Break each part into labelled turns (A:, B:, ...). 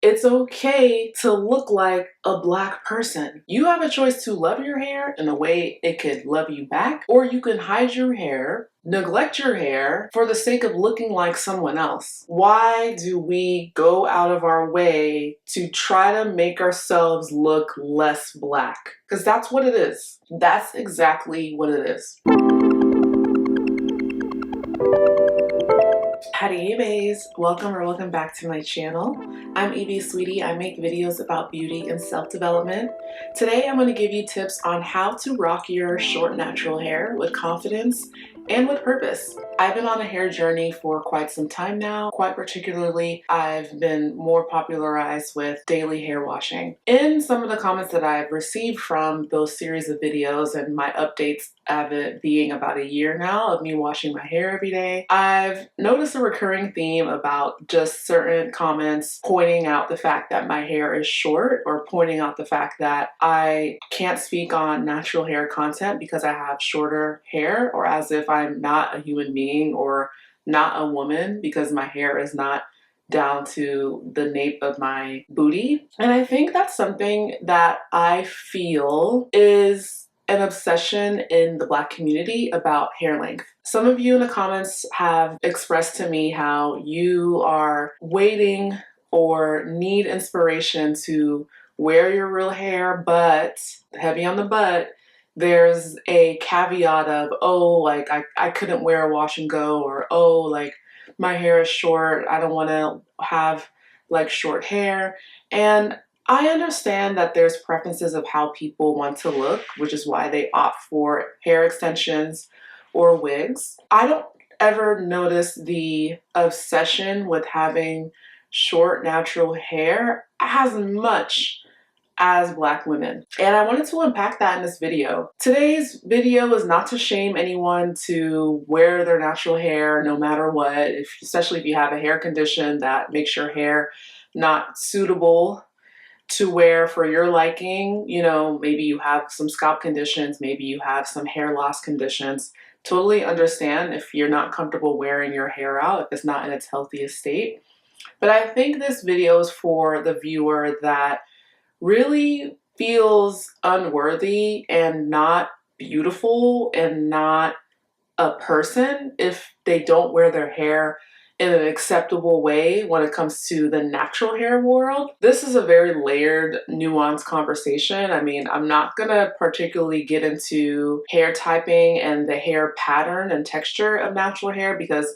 A: It's okay to look like a Black person. You have a choice to love your hair in a way it could love you back, or you can hide your hair, neglect your hair for the sake of looking like someone else. Why do we go out of our way to try to make ourselves look less Black? Because that's what it is. That's exactly what it is. Howdy baes, welcome back to my channel. I'm Evie Sweetie. I make videos about beauty and self-development. Today I'm going to give you tips on how to rock your short natural hair with confidence and with purpose. I've been on a hair journey for quite some time now. Quite particularly, I've been more popularized with daily hair washing. In some of the comments that I've received from those series of videos and my updates of it being about a year now of me washing my hair every day, I've noticed a recurring theme about just certain comments pointing out the fact that my hair is short, or pointing out the fact that I can't speak on natural hair content because I have shorter hair, or as if I'm not a human being or not a woman because my hair is not down to the nape of my booty. And I think that's something that I feel is an obsession in the Black community about hair length. Some of you in the comments have expressed to me how you are waiting or need inspiration to wear your real hair, but heavy on the butt, there's a caveat of, oh, like I couldn't wear a wash and go, or oh, like my hair is short, I don't want to have like short hair. And I understand that there's preferences of how people want to look, which is why they opt for hair extensions or wigs. I don't ever notice the obsession with having short natural hair as much as Black women. And I wanted to unpack that in this video. Today's video is not to shame anyone to wear their natural hair no matter what, especially if you have a hair condition that makes your hair not suitable to wear for your liking. You know, maybe you have some scalp conditions, maybe you have some hair loss conditions. Totally understand if you're not comfortable wearing your hair out, if it's not in its healthiest state. But I think this video is for the viewer that really feels unworthy and not beautiful and not a person if they don't wear their hair in an acceptable way when it comes to the natural hair world. This is a very layered, nuanced conversation. I mean, I'm not gonna particularly get into hair typing and the hair pattern and texture of natural hair because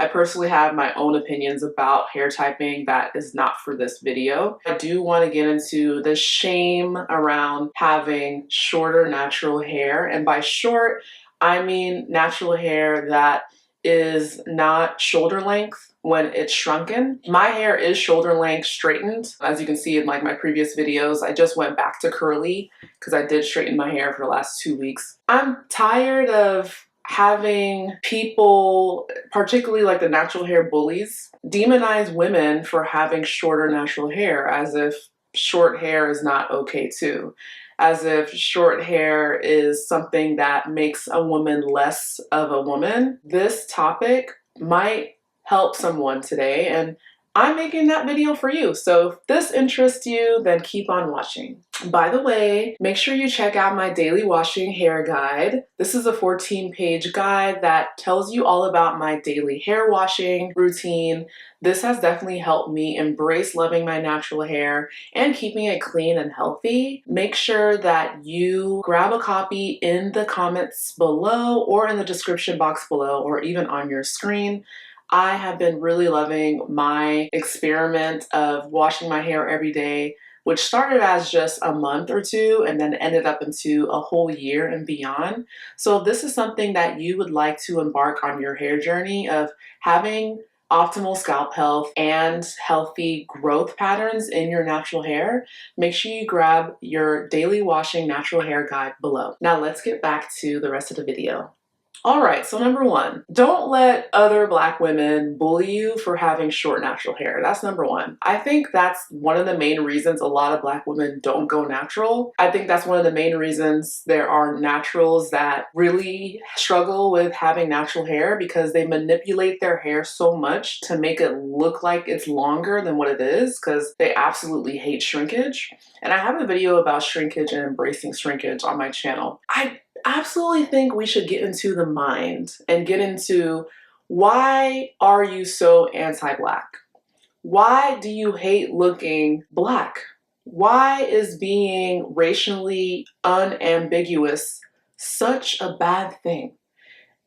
A: I personally have my own opinions about hair typing that is not for this video. I do want to get into the shame around having shorter natural hair, and by short, I mean natural hair that is not shoulder length when it's shrunken. My hair is shoulder length straightened. As you can see in like my previous videos, I just went back to curly because I did straighten my hair for the last 2 weeks. I'm tired of having people, particularly like the natural hair bullies, demonize women for having shorter natural hair, as if short hair is not okay too. As if short hair is something that makes a woman less of a woman. This topic might help someone today, and I'm making that video for you. So if this interests you, then keep on watching. By the way, make sure you check out my daily washing hair guide. This is a 14-page guide that tells you all about my daily hair washing routine. This has definitely helped me embrace loving my natural hair and keeping it clean and healthy. Make sure that you grab a copy in the comments below or in the description box below or even on your screen. I have been really loving my experiment of washing my hair every day, which started as just a month or two and then ended up into a whole year and beyond. So if this is something that you would like to embark on your hair journey of having optimal scalp health and healthy growth patterns in your natural hair, make sure you grab your daily washing natural hair guide below. Now let's get back to the rest of the video. All right, so number one, don't let other Black women bully you for having short natural hair. That's number one. I think that's one of the main reasons a lot of Black women don't go natural. I think that's one of the main reasons there are naturals that really struggle with having natural hair, because they manipulate their hair so much to make it look like it's longer than what it is, because they absolutely hate shrinkage. And I have a video about shrinkage and embracing shrinkage on my channel. I absolutely think we should get into the mind and get into, why are you so anti-Black? Why do you hate looking Black? Why is being racially unambiguous such a bad thing?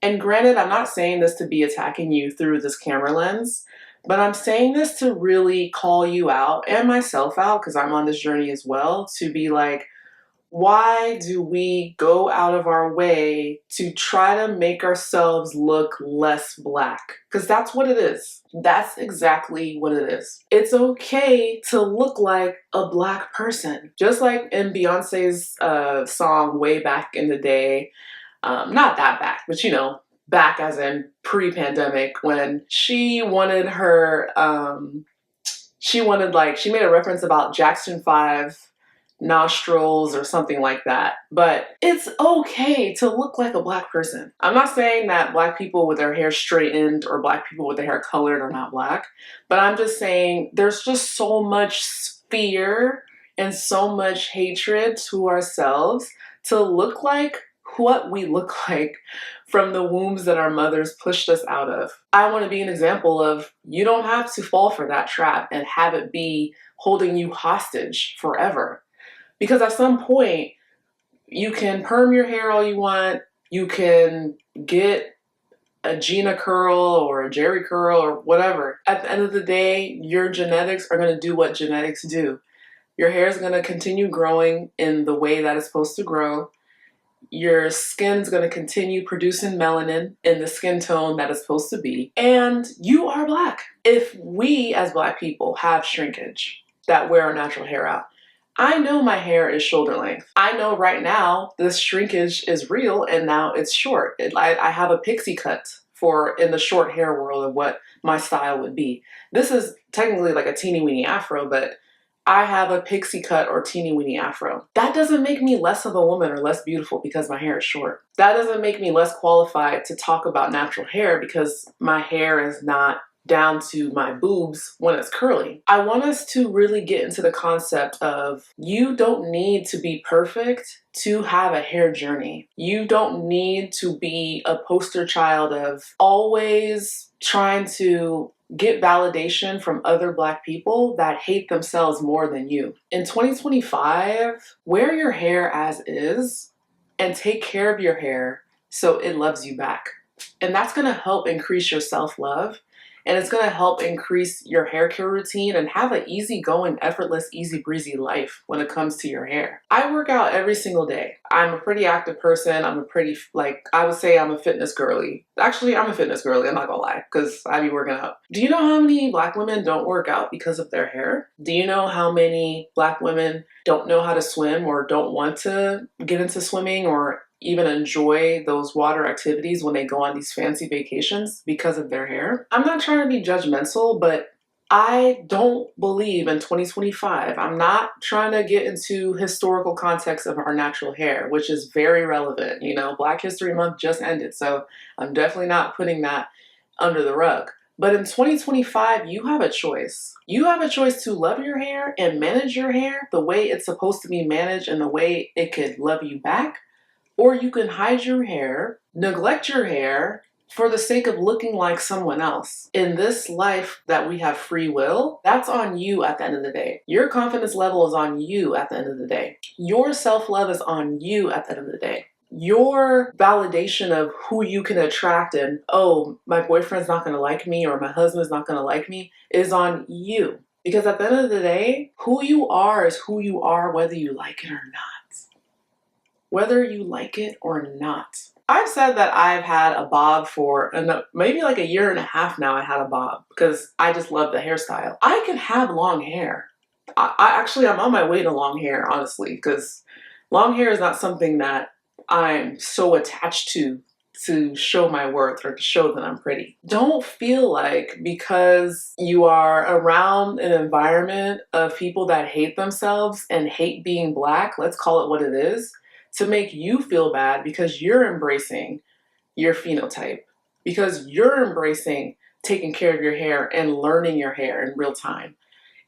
A: And granted, I'm not saying this to be attacking you through this camera lens, but I'm saying this to really call you out and myself out, because I'm on this journey as well, to be like, why do we go out of our way to try to make ourselves look less Black? Because that's what it is. That's exactly what it is. It's okay to look like a Black person. Just like in Beyonce's song way back in the day, not that back, but you know, back as in pre-pandemic, when she wanted her, she made a reference about Jackson 5 nostrils or something like that. But it's okay to look like a Black person. I'm not saying that Black people with their hair straightened or Black people with their hair colored are not Black, but I'm just saying there's just so much fear and so much hatred to ourselves to look like what we look like from the wombs that our mothers pushed us out of. I want to be an example of, you don't have to fall for that trap and have it be holding you hostage forever. Because at some point, you can perm your hair all you want, you can get a Gina curl or a Jerry curl or whatever. At the end of the day, your genetics are going to do what genetics do. Your hair is going to continue growing in the way that it's supposed to grow. Your skin's going to continue producing melanin in the skin tone that it's supposed to be. And you are Black. If we as Black people have shrinkage that wear our natural hair out, I know my hair is shoulder length. I know right now this shrinkage is real and now it's short. I have a pixie cut for in the short hair world of what my style would be. This is technically like a teeny weeny afro, but I have a pixie cut or teeny weeny afro. That doesn't make me less of a woman or less beautiful because my hair is short. That doesn't make me less qualified to talk about natural hair because my hair is not down to my boobs when it's curly. I want us to really get into the concept of, you don't need to be perfect to have a hair journey. You don't need to be a poster child of always trying to get validation from other Black people that hate themselves more than you. In 2025, wear your hair as is and take care of your hair so it loves you back. And that's gonna help increase your self-love, and it's gonna help increase your hair care routine and have an easygoing, effortless, easy breezy life when it comes to your hair. I work out every single day. I'm a pretty active person. I'm a pretty, I would say I'm a fitness girly. Actually, I'm a fitness girly, I'm not gonna lie, because I be working out. Do you know how many Black women don't work out because of their hair? Do you know how many Black women don't know how to swim or don't want to get into swimming or even enjoy those water activities when they go on these fancy vacations because of their hair? I'm not trying to be judgmental, but I don't believe in 2025. I'm not trying to get into historical context of our natural hair, which is very relevant. You know, Black History Month just ended, so I'm definitely not putting that under the rug. But in 2025, you have a choice. You have a choice to love your hair and manage your hair the way it's supposed to be managed and the way it could love you back. Or you can hide your hair, neglect your hair for the sake of looking like someone else. In this life that we have free will, that's on you at the end of the day. Your confidence level is on you at the end of the day. Your self-love is on you at the end of the day. Your validation of who you can attract and, oh, my boyfriend's not gonna like me or my husband's not gonna like me, is on you. Because at the end of the day, who you are is who you are, whether you like it or not. Whether you like it or not. I've said that I've had a bob for maybe like a year and a half now. I had a bob because I just love the hairstyle. I can have long hair. I'm on my way to long hair, honestly, because long hair is not something that I'm so attached to to show my worth or to show that I'm pretty. Don't feel like because you are around an environment of people that hate themselves and hate being Black, let's call it what it is, to make you feel bad because you're embracing your phenotype, because you're embracing taking care of your hair and learning your hair in real time.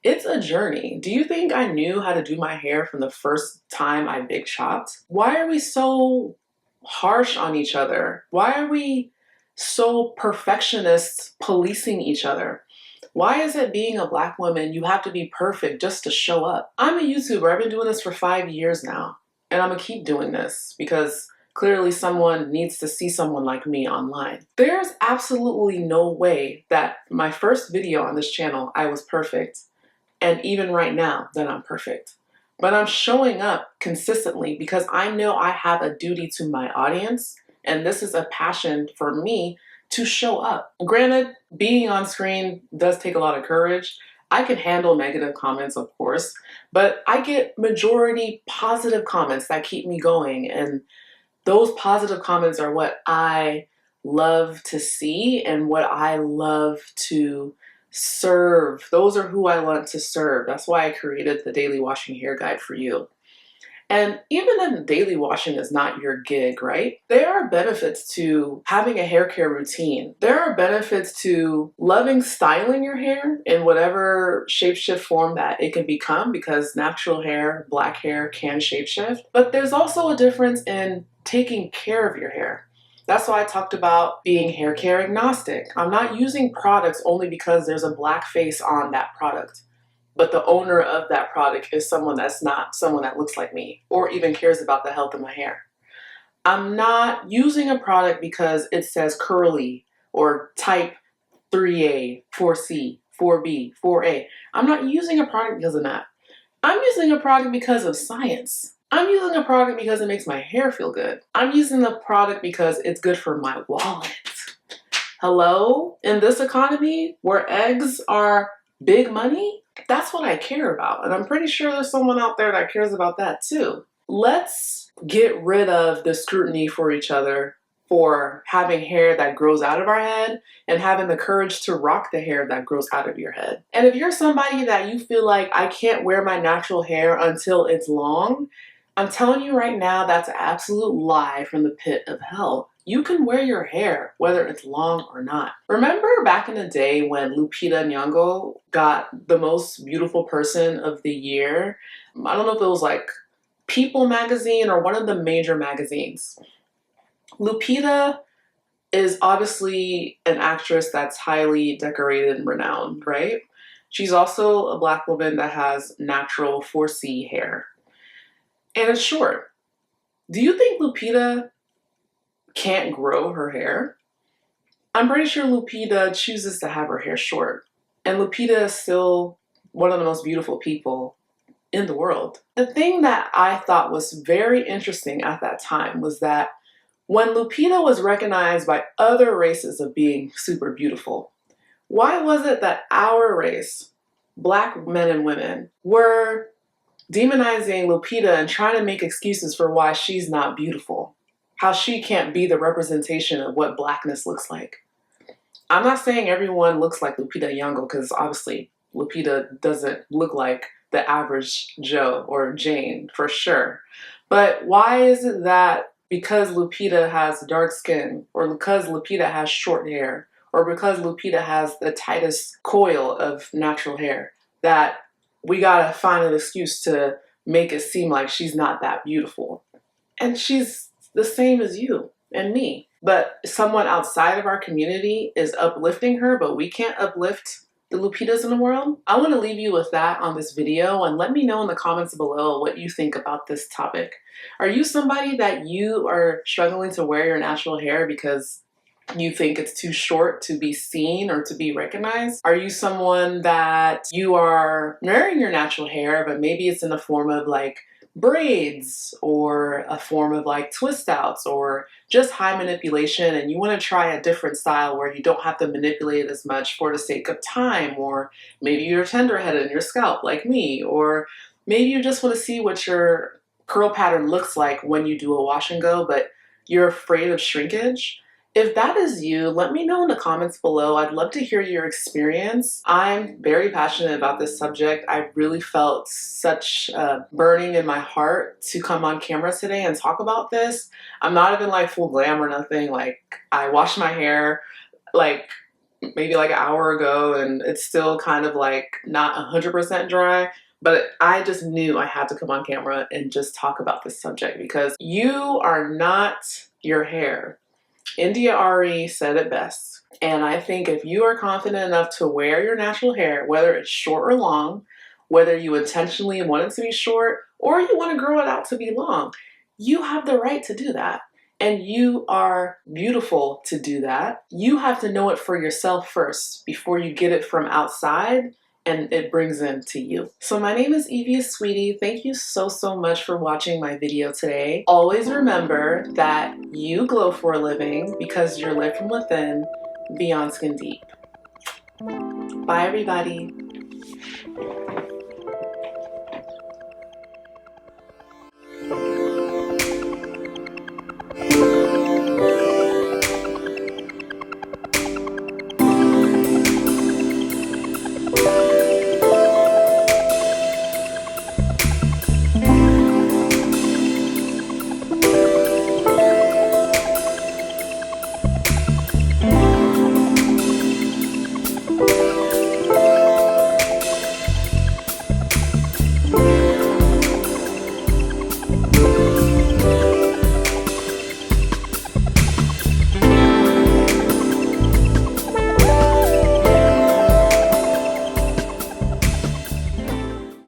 A: It's a journey. Do you think I knew how to do my hair from the first time I big chopped? Why are we so harsh on each other? Why are we so perfectionists policing each other? Why is it being a Black woman, you have to be perfect just to show up? I'm a YouTuber. I've been doing this for 5 years now, and I'm gonna keep doing this because clearly someone needs to see someone like me online. There's absolutely no way that my first video on this channel, I was perfect. And even right now that I'm perfect. But I'm showing up consistently because I know I have a duty to my audience, and this is a passion for me to show up. Granted, being on screen does take a lot of courage. I can handle negative comments, of course, but I get majority positive comments that keep me going, and those positive comments are what I love to see and what I love to serve. Those are who I want to serve. That's why I created the daily washing hair guide for you. And even if daily washing is not your gig, right? There are benefits to having a hair care routine. There are benefits to loving styling your hair in whatever shapeshift form that it can become, because natural hair, Black hair can shapeshift. But there's also a difference in taking care of your hair. That's why I talked about being hair care agnostic. I'm not using products only because there's a Black face on that product, but the owner of that product is someone that's not someone that looks like me or even cares about the health of my hair. I'm not using a product because it says curly or type 3A, 4C, 4B, 4A. I'm not using a product because of that. I'm using a product because of science. I'm using a product because it makes my hair feel good. I'm using the product because it's good for my wallet. Hello? In this economy where eggs are big money, that's what I care about. And I'm pretty sure there's someone out there that cares about that too. Let's get rid of the scrutiny for each other for having hair that grows out of our head and having the courage to rock the hair that grows out of your head. And if you're somebody that you feel like, I can't wear my natural hair until it's long, I'm telling you right now, that's an absolute lie from the pit of hell. You can wear your hair whether it's long or not. Remember back in the day when Lupita Nyong'o got the most beautiful person of the year? I don't know if it was like People magazine or one of the major magazines. Lupita is obviously an actress that's highly decorated and renowned, right? She's also a Black woman that has natural 4C hair. And it's short. Do you think Lupita can't grow her hair? I'm pretty sure Lupita chooses to have her hair short. And Lupita is still one of the most beautiful people in the world. The thing that I thought was very interesting at that time was that when Lupita was recognized by other races of being super beautiful, why was it that our race, Black men and women, were demonizing Lupita and trying to make excuses for why she's not beautiful? How she can't be the representation of what Blackness looks like. I'm not saying everyone looks like Lupita Nyong'o, because obviously Lupita doesn't look like the average Joe or Jane, for sure. But why is it that because Lupita has dark skin, or because Lupita has short hair, or because Lupita has the tightest coil of natural hair, that we gotta find an excuse to make it seem like she's not that beautiful? And she's the same as you and me. But someone outside of our community is uplifting her, but we can't uplift the Lupitas in the world? I want to leave you with that on this video, and let me know in the comments below what you think about this topic. Are you somebody that you are struggling to wear your natural hair because you think it's too short to be seen or to be recognized? Are you someone that you are wearing your natural hair, but maybe it's in the form of like braids or a form of like twist outs or just high manipulation, and you want to try a different style where you don't have to manipulate it as much for the sake of time? Or maybe you're tender-headed in your scalp like me, or maybe you just want to see what your curl pattern looks like when you do a wash and go, but you're afraid of shrinkage. If that is you, let me know in the comments below. I'd love to hear your experience. I'm very passionate about this subject. I really felt such burning in my heart to come on camera today and talk about this. I'm not even like full glam or nothing. Like, I washed my hair like maybe like an hour ago and it's still kind of like not 100% dry, but I just knew I had to come on camera and just talk about this subject because you are not your hair. India Ari said it best. And I think if you are confident enough to wear your natural hair, whether it's short or long, whether you intentionally want it to be short or you want to grow it out to be long, you have the right to do that. And you are beautiful to do that. You have to know it for yourself first before you get it from outside and it brings in to you. So my name is Evie Aswiti. Thank you so much for watching my video today. Always remember that you glow for a living because you're lit from within, beyond skin deep. Bye everybody.